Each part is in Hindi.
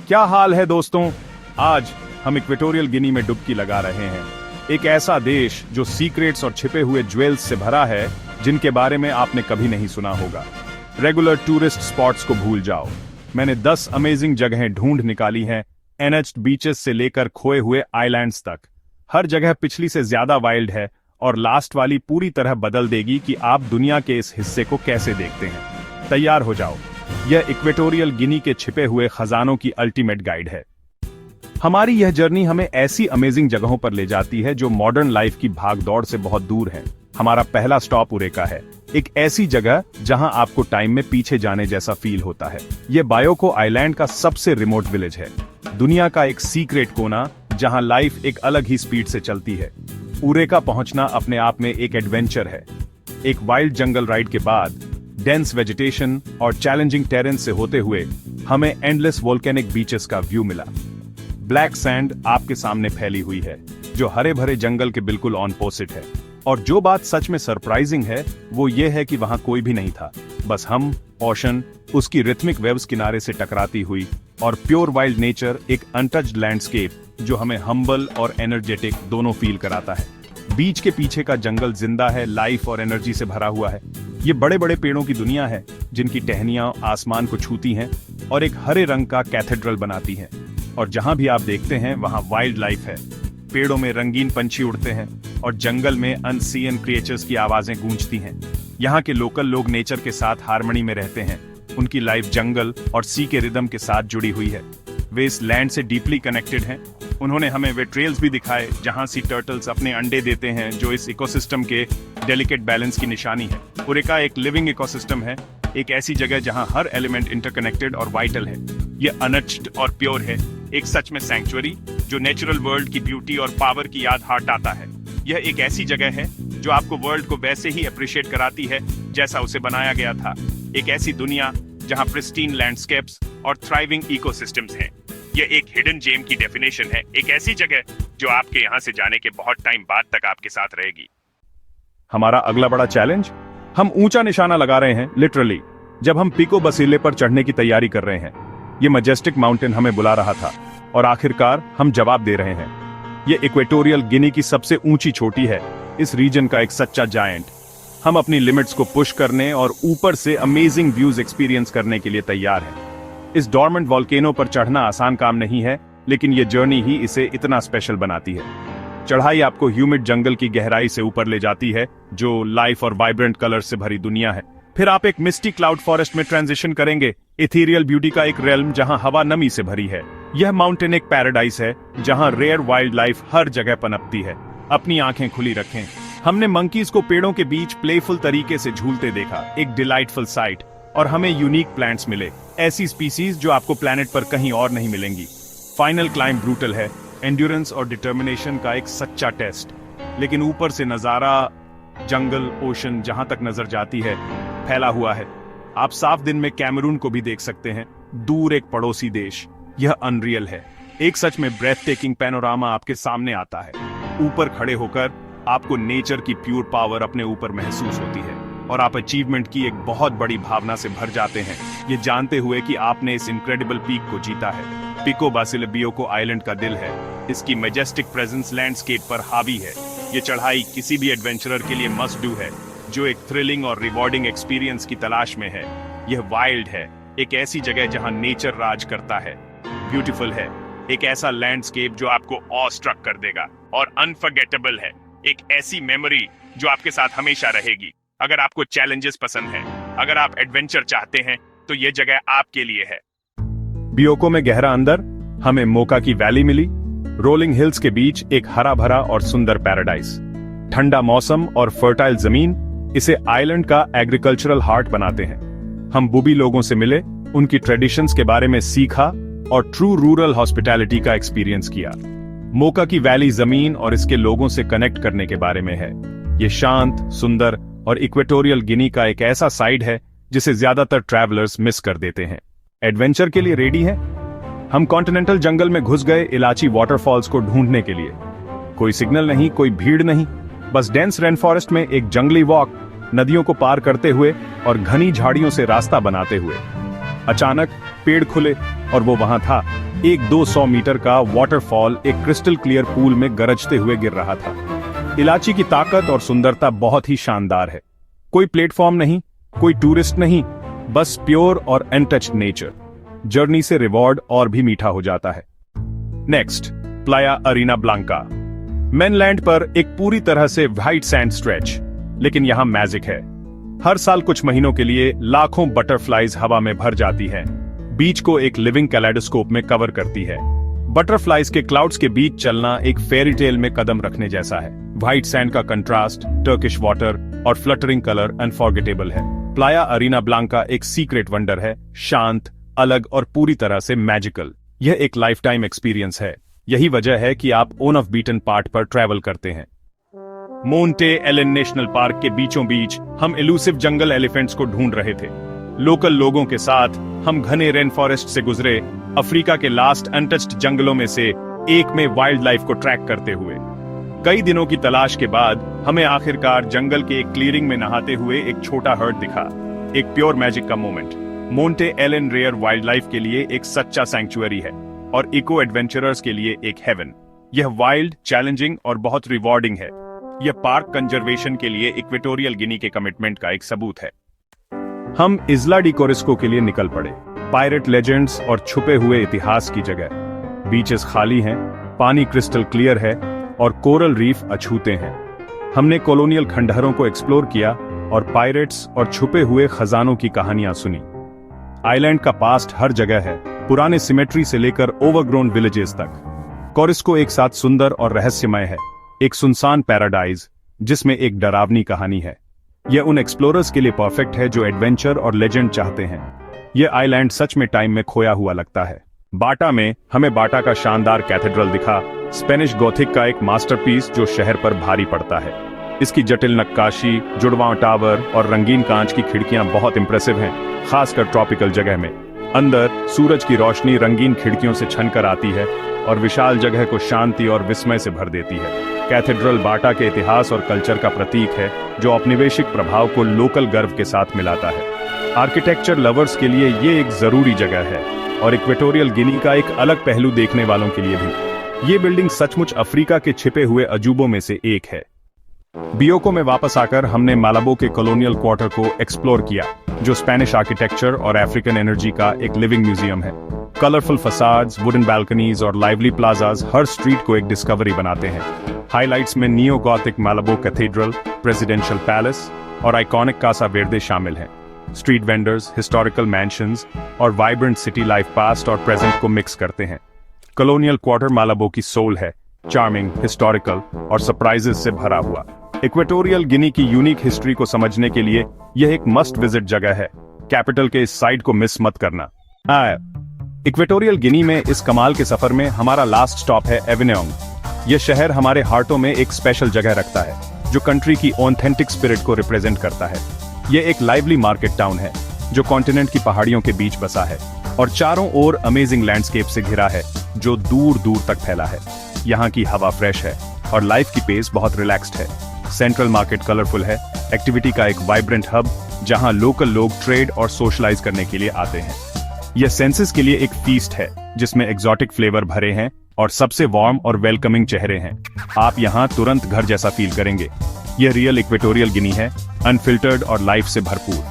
क्या हाल है दोस्तों। आज हम इक्वेटोरियल गिनी में डुबकी लगा रहे हैं। एक ऐसा देश जो सीक्रेट्स और छिपे हुए ज्वेल्स से भरा है जिनके बारे में आपने कभी नहीं सुना होगा। रेगुलर टूरिस्ट स्पॉट्स को भूल जाओ। मैंने 10 अमेजिंग जगहें ढूंढ निकाली हैं, एनएच्ड बीचेस से लेकर खोए हुए आइलैंड्स तक। हर जगह पिछली से ज्यादा वाइल्ड है और लास्ट वाली पूरी तरह बदल देगी कि आप दुनिया के इस हिस्से को कैसे देखते हैं। तैयार हो जाओ, यह इक्वेटोरियल गिनी के छिपे हुए खजानों की अल्टीमेट गाइड है। हमारी यह जर्नी हमें ऐसी अमेजिंग जगहों पर ले जाती है जो मॉडर्न लाइफ की भागदौड़ से बहुत दूर है। हमारा पहला स्टॉप उरेका है, एक ऐसी जगह जहां आपको टाइम में पीछे जाने जैसा फील होता है। यह बायोको आइलैंड का सबसे रिमोट विलेज है, दुनिया का एक सीक्रेट कोना जहां लाइफ एक अलग ही स्पीड से चलती है। उरेका पहुंचना अपने आप में एक एडवेंचर है। एक वाइल्ड जंगल राइड के बाद डेंस वेजिटेशन और चैलेंजिंग टेरेन से होते हुए हमें एंडलेस वोल्केनिक बीचेस का व्यू मिला। ब्लैक सैंड आपके सामने फैली हुई है जो हरे भरे जंगल के बिल्कुल ऑपोजिट है। और जो बात सच में सरप्राइजिंग है वो ये है कि वहां कोई भी नहीं था, बस हम, ओशन, उसकी रिथमिक वेव्स किनारे से टकराती हुई और प्योर वाइल्ड नेचर, एक अनटच्ड लैंडस्केप जो हमें हम्बल और एनर्जेटिक दोनों फील कराता है। बीच के पीछे का जंगल जिंदा है, लाइफ और एनर्जी से भरा हुआ है। ये बड़े बड़े पेड़ों की दुनिया है जिनकी टहनियां आसमान को छूती हैं और एक हरे रंग का कैथेड्रल बनाती हैं। और जहां भी आप देखते हैं वहां वाइल्ड लाइफ है। पेड़ों में रंगीन पंछी उड़ते हैं और जंगल में अनसीन क्रिएचर्स की आवाजें गूंजती हैं। यहाँ के लोकल लोग नेचर के साथ हार्मनी में रहते हैं। उनकी लाइफ जंगल और सी के रिदम के साथ जुड़ी हुई है। वे इस लैंड से डीपली कनेक्टेड हैं। उन्होंने हमें वे ट्रेल्स भी दिखाए जहां सी टर्टल्स अपने अंडे देते हैं, जो इस इकोसिस्टम के डेलिकेट बैलेंस की निशानी है। उरेका एक लिविंग इकोसिस्टम है, एक ऐसी जगह जहां हर एलिमेंट इंटरकनेक्टेड और वाइटल है। यह अनटच्ड और प्योर है, एक सच में सैंक्चुअरी जो नेचुरल वर्ल्ड की ब्यूटी और पावर की याद हटाता है। यह एक ऐसी जगह है जो आपको वर्ल्ड को वैसे ही अप्रिशिएट कराती है जैसा उसे बनाया गया था। एक ऐसी दुनिया जहां प्रिस्टीन लैंडस्केप्स और थ्राइविंग इकोसिस्टम्स हैं। यह एक हिडन जेम की डेफिनेशन है, एक ऐसी जगह जो आपके यहां से जाने के बहुत टाइम बाद तक आपके साथ रहेगी। हमारा अगला बड़ा चैलेंज, हम ऊंचा निशाना लगा रहे हैं लिटरली जब हम पिको बसीले पर चढ़ने की तैयारी कर रहे हैं। ये मैजेस्टिक माउंटेन हमें बुला रहा था और आखिरकार हम जवाब दे रहे हैं। ये इक्वेटोरियल गिनी की सबसे ऊंची चोटी है, इस रीजन का एक सच्चा जायंट। हम अपनी लिमिट्स को पुश करने और ऊपर से अमेजिंग व्यूज एक्सपीरियंस करने के लिए तैयार हैं। इस डॉर्मेंट वॉल्केनो पर चढ़ना आसान काम नहीं है, लेकिन ये जर्नी ही इसे इतना स्पेशल बनाती है। चढ़ाई आपको ह्यूमिड जंगल की गहराई से ऊपर ले जाती है जो लाइफ और वाइब्रेंट कलर से भरी दुनिया है। फिर आप एक मिस्टी क्लाउड फॉरेस्ट में ट्रांजिशन करेंगे, इथीरियल ब्यूटी का एक रेल्म जहां हवा नमी से भरी है। यह माउंटेन एक पैराडाइस है जहां रेयर वाइल्ड लाइफ हर जगह पनपती है। अपनी आंखें खुली रखें। हमने मंकीज को पेड़ों के बीच प्लेफुल तरीके से झूलते देखा, एक डिलाइटफुल साइट। और हमें यूनिक प्लांट्स मिले, ऐसी स्पीसीज जो आपको प्लेनेट पर कहीं और नहीं मिलेंगी। फाइनल क्लाइंब ब्रूटल है, एंड्योरेंस और डिटर्मिनेशन का एक सच्चा टेस्ट। लेकिन ऊपर से नजारा, जंगल, ओशन जहां तक नजर जाती है फैला हुआ है। आप साफ दिन में कैमरून को भी देख सकते हैं, दूर एक पड़ोसी देश। यह अनरियल है, एक सच में ब्रेथ टेकिंग पैनोरामा आपके सामने आता है। ऊपर खड़े होकर आपको नेचर की प्योर पावर अपने ऊपर महसूस होती है और आप अचीवमेंट की एक बहुत बड़ी भावना से भर जाते हैं, ये जानते हुए कि आपने इस इनक्रेडिबल पीक को जीता है। पिको बासिल बियोको आइलैंड का दिल है, इसकी मैजेस्टिक प्रेजेंस लैंडस्केप पर हावी है। ये चढ़ाई किसी भी एडवेंचरर के लिए मस्ट डू है जो एक थ्रिलिंग और रिवॉर्डिंग एक्सपीरियंस की तलाश में है। यह वाइल्ड है, एक ऐसी जगह जहां नेचर राज करता है। ब्यूटीफुल है, एक ऐसा लैंडस्केप जो आपको ऑ स्ट्रक कर देगा। और अनफॉरगेटेबल है, एक ऐसी मेमोरी जो आपके साथ हमेशा रहेगी। अगर आपको चैलेंजेस पसंद हैं, अगर आप एडवेंचर चाहते हैं, तो ये जगह आपके लिए है। बियोको में गहरा अंदर हमें मोका की वैली मिली, रोलिंग हिल्स के बीच एक हरा भरा और सुंदर पैराडाइस। ठंडा मौसम और फर्टाइल जमीन इसे आइलैंड का एग्रीकल्चरल हार्ट बनाते हैं। हम बुबी लोगों से मिले, उनकी ट्रेडिशंस के बारे में सीखा और ट्रू रूरल हॉस्पिटैलिटी का एक्सपीरियंस किया। मोका की वैली जमीन और इसके लोगों से कनेक्ट करने के बारे में है। ये शांत, सुंदर और इक्वेटोरियल गिनी का एक ऐसा साइड है जिसे ज्यादातर ट्रैवलर्स मिस कर देते हैं। एडवेंचर के लिए रेडी हैं? हम कॉन्टिनेंटल जंगल में घुस गए इलाची वाटरफॉल्स को ढूंढने के लिए। कोई सिग्नल नहीं, कोई भीड़ नहीं, बस डेंस रेन फॉरेस्ट में एक जंगली वॉक, नदियों को पार करते हुए और घनी झाड़ियों से रास्ता बनाते हुए। अचानक पेड़ खुले और वो वहां था। एक 200 मीटर का वाटरफॉल एक क्रिस्टल क्लियर पूल में गरजते हुए गिर रहा था। इलाची की ताकत और सुंदरता बहुत ही शानदार है। कोई प्लेटफॉर्म नहीं, कोई टूरिस्ट नहीं, बस प्योर और अनटच्ड नेचर। जर्नी से रिवॉर्ड और भी मीठा हो जाता है। Next, Playa Arena Blanca. Mainland पर एक पूरी तरह से व्हाइट सैंड स्ट्रेच, लेकिन यहां मैजिक है। हर साल कुछ महीनों के लिए लाखों बटरफ्लाइज हवा में भर जाती हैं, बीच को एक लिविंग कैलेडोस्कोप में कवर करती है। बटरफ्लाइज के क्लाउड्स के बीच चलना एक फेरी टेल में कदम रखने जैसा है। व्हाइट सैंड का कंट्रास्ट, टर्किश वाटर और फ्लटरिंग कलर अनफॉरगेटेबल है। प्लाया अरीना ब्लांका एक सीक्रेट वंडर है, शांत, अलग और पूरी तरह से मैजिकल। यह एक लाइफ टाइम एक्सपीरियंस है। यही वजह है कि आप ऑन ऑफ बीटन पाथ पर ट्रैवल करते हैं। मोंटे एलन नेशनल पार्क के बीचों बीच हम इलूसिव जंगल एलिफेंट्स को ढूंढ रहे थे। लोकल लोगों के साथ हम घने रेन फॉरेस्ट से गुजरे, अफ्रीका के लास्ट अनटच्ड जंगलों में से एक में वाइल्ड लाइफ को ट्रैक करते हुए। कई दिनों की तलाश के बाद हमें आखिरकार जंगल के एक क्लीयरिंग में नहाते हुए एक छोटा हर्ड दिखा। एक प्योर मैजिक का moment. Monte Alen rare wildlife के लिए एक सच्चा सैंक्चुअरी है और इको एडवेंचरर्स के लिए एक हेवन। यह वाइल्ड, चैलेंजिंग और बहुत रिवॉर्डिंग है। यह पार्क कंजर्वेशन के लिए इक्वेटोरियल गिनी के कमिटमेंट का एक सबूत है। हम इस्ला डी कोरिस्को के लिए निकल पड़े। पायरेट लेजेंड्स और छुपे हुए इतिहास की जगह। बीचेस खाली हैं, पानी क्रिस्टल क्लियर है और कोरल रीफ अछूते हैं। हमने कॉलोनियल खंडहरों को एक्सप्लोर किया और पायरेट्स और छुपे हुए खजानों की कहानियां सुनी। आइलैंड का पास्ट हर जगह है, पुराने सिमेट्री से लेकर ओवरग्रोन विलेजेस तक। कोरिस्को एक साथ सुंदर और रहस्यमय है, एक सुनसान पैराडाइज जिसमें एक डरावनी कहानी है। यह उन एक्सप्लोरर्स के लिए परफेक्ट है जो एडवेंचर और लेजेंड चाहते हैं। यह आइलैंड सच में टाइम में खोया हुआ लगता है। बाटा में हमें बाटा का शानदार कैथेड्रल दिखा, स्पेनिश गॉथिक का एक मास्टरपीस जो शहर पर भारी पड़ता है। इसकी जटिल नक्काशी, जुड़वां टावर और रंगीन कांच की खिड़कियां बहुत इंप्रेसिव हैं, खासकर ट्रॉपिकल जगह में। अंदर सूरज की रोशनी रंगीन खिड़कियों से छनकर आती है और विशाल जगह को शांति और विस्मय से भर देती है। कैथेड्रल बाटा के इतिहास और कल्चर का प्रतीक है, जो औपनिवेशिक प्रभाव को लोकल गर्व के साथ मिलाता है। आर्किटेक्चर लवर्स के लिए ये एक जरूरी जगह है और इक्वेटोरियल गिनी का एक अलग पहलू देखने वालों के लिए भी। ये बिल्डिंग सचमुच अफ्रीका के छिपे हुए अजूबों में से एक है। बियोको में वापस आकर हमने मालाबो के कॉलोनियल क्वार्टर को एक्सप्लोर किया, जो स्पेनिश आर्किटेक्चर और अफ्रीकन एनर्जी का एक लिविंग म्यूजियम है। कलरफुल फसाड्स, वुडन बालकनीज और लाइवली प्लाजाज हर स्ट्रीट को एक डिस्कवरी बनाते हैं। हाइलाइट्स में neo Gothic Malabo cathedral, presidential palace और आइकॉनिक कासा वेर्दे शामिल हैं। स्ट्रीट वेंडर्स, हिस्टोरिकल मैंशंस और वाइब्रेंट सिटी लाइफ पास्ट और प्रेजेंट को मिक्स करते हैं। कॉलोनियल क्वार्टर मालाबो की सोल है, चार्मिंग, हिस्टोरिकल और सरप्राइजेस से भरा हुआ। इक्वेटोरियल गिनी की यूनिक हिस्ट्री को समझने के लिए यह एक मस्ट विजिट जगह है। कैपिटल के इस साइड को मिस मत करना। इक्वेटोरियल गिनी में इस कमाल के सफर में हमारा लास्ट स्टॉप है एविन्योंग। यह शहर हमारे हार्टों में एक स्पेशल जगह रखता है, जो कंट्री की ऑथेंटिक स्पिरिट को रिप्रेजेंट करता है। यह एक लाइवली मार्केट टाउन है, जो कॉन्टिनेंट की पहाड़ियों के बीच बसा है और चारों ओर अमेजिंग लैंडस्केप से घिरा है, जो दूर दूर तक फैला है। यहाँ की हवा फ्रेश है और लाइफ की पेस बहुत रिलैक्स्ड है। सेंट्रल मार्केट कलरफुल है, एक्टिविटी का एक वाइब्रेंट हब जहां लोकल लोग ट्रेड और सोशलाइज करने के लिए आते हैं। यह सेंसेस के लिए एक फीस्ट है, जिसमें एग्जॉटिक फ्लेवर भरे हैं और सबसे वार्म और वेलकमिंग चेहरे हैं। आप यहां तुरंत घर जैसा फील करेंगे। यह रियल इक्वेटोरियल गिनी है, अनफिल्टर्ड और लाइफ से भरपूर।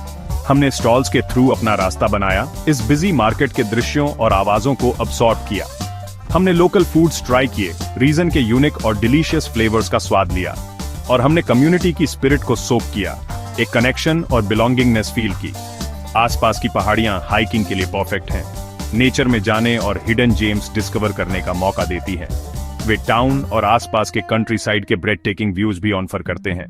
हमने स्टॉल्स के थ्रू अपना रास्ता बनाया, इस बिजी मार्केट के दृश्यों और आवाजों को अब्सॉर्ब किया। हमने लोकल फूड्स ट्राई किए, रीजन के यूनिक और डिलीशियस फ्लेवर्स का स्वाद लिया और हमने कम्युनिटी की स्पिरिट को सोक किया, एक कनेक्शन और बिलोंगिंगनेस फील की। आसपास की पहाड़ियां हाइकिंग के लिए परफेक्ट हैं, नेचर में जाने और हिडन जेम्स डिस्कवर करने का मौका देती हैं। वे टाउन और आसपास के कंट्री साइड के ब्रेड टेकिंग व्यूज भी ऑफर करते हैं।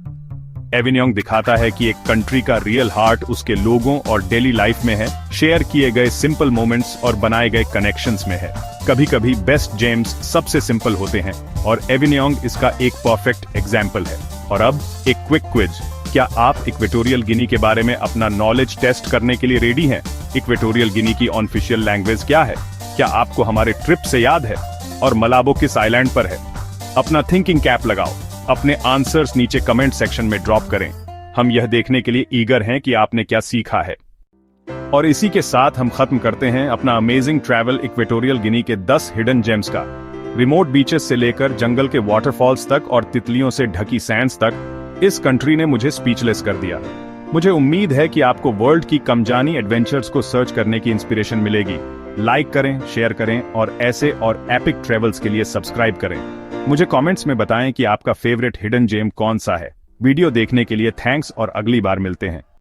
एविन्योंग दिखाता है कि एक कंट्री का रियल हार्ट उसके लोगों और डेली लाइफ में है, शेयर किए गए सिंपल मोमेंट्स और बनाए गए कनेक्शंस में है। कभी कभी बेस्ट जेम्स सबसे सिंपल होते हैं और एविन्योंग इसका एक परफेक्ट एग्जाम्पल है। और अब एक क्विक क्विज। क्या आप इक्वेटोरियल गिनी के बारे में अपना नॉलेज टेस्ट करने के लिए रेडी हैं? इक्वेटोरियल गिनी की ऑफिशियल लैंग्वेज क्या है? क्या आपको हमारे ट्रिप से याद है? और मलाबो किस आइलैंड पर है? अपना थिंकिंग कैप लगाओ, अपने आंसर्स नीचे कमेंट सेक्शन में ड्रॉप करें। हम यह देखने के लिए ईगर हैं कि आपने क्या सीखा है। और इसी के साथ हम खत्म करते हैं अपना अमेजिंग ट्रैवल इक्वेटोरियल गिनी के 10 हिडन जेम्स का। रिमोट बीचेस से लेकर जंगल के वाटरफॉल्स तक और तितलियों से ढकी सैंड्स तक, इस कंट्री ने मुझे स्पीचलेस कर दिया। मुझे उम्मीद है कि आपको वर्ल्ड की कमजानी एडवेंचर्स को सर्च करने की इंस्पिरेशन मिलेगी। लाइक करें, शेयर करें और ऐसे और एपिक ट्रेवल्स के लिए सब्सक्राइब करें। मुझे कमेंट्स में बताएं कि आपका फेवरेट हिडन जेम कौन सा है। वीडियो देखने के लिए थैंक्स और अगली बार मिलते हैं।